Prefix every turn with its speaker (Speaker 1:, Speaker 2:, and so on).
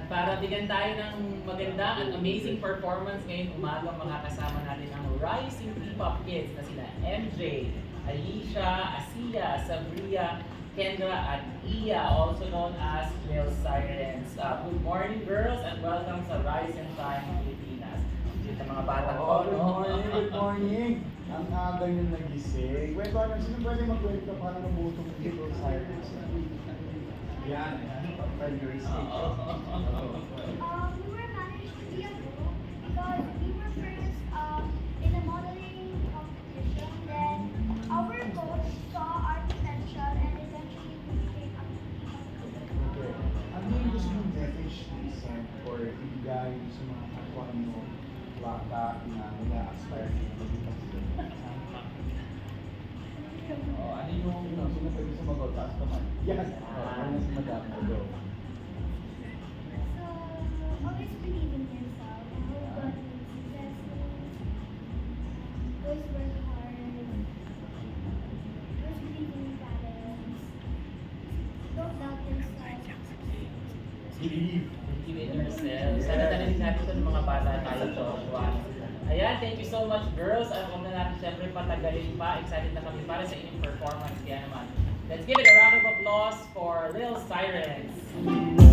Speaker 1: para bigyan tayo ng maganda at amazing performance ngayong umaga, makakasama natin ang rising P-pop kids na sila MJ, Alicia, Asia, Sabria, Kendra, at Iya, also known as Lil Sirens. Good morning, girls, and welcome sa Rise and Shine Pilipinas. Dito mga batang ko,
Speaker 2: Good
Speaker 1: no?
Speaker 2: morning, good morning. Ang aga yung nagising. Kwento ano, sino pwede magkwento para mabutong Little Sirens? Yan, primary stage.
Speaker 3: We were managed to be a group because we were first in a modeling competition. Then our coach saw our potential and eventually we became a group.
Speaker 2: Okay. Ano yung gusto mong message send or ibigay sa mga kapwa mo bata na nila-aspire na maging president? Ano yung sino pwede sumagot? Taas naman. Yes! Ano si Madam Odo?
Speaker 3: So always believe in yourself. Hope God will successful. Always work hard. Always believe in your talents. Don't doubt yourself.
Speaker 2: Believe.
Speaker 1: Believe in yourself. Sana narinig natin ito ng mga bata tayo, Joshua. Ayan, thank you so much, girls. At huwag na natin syempre patagalin pa. Excited na kami para sa inyong performance. Kaya naman, let's give it a round of applause for Lil Sirens.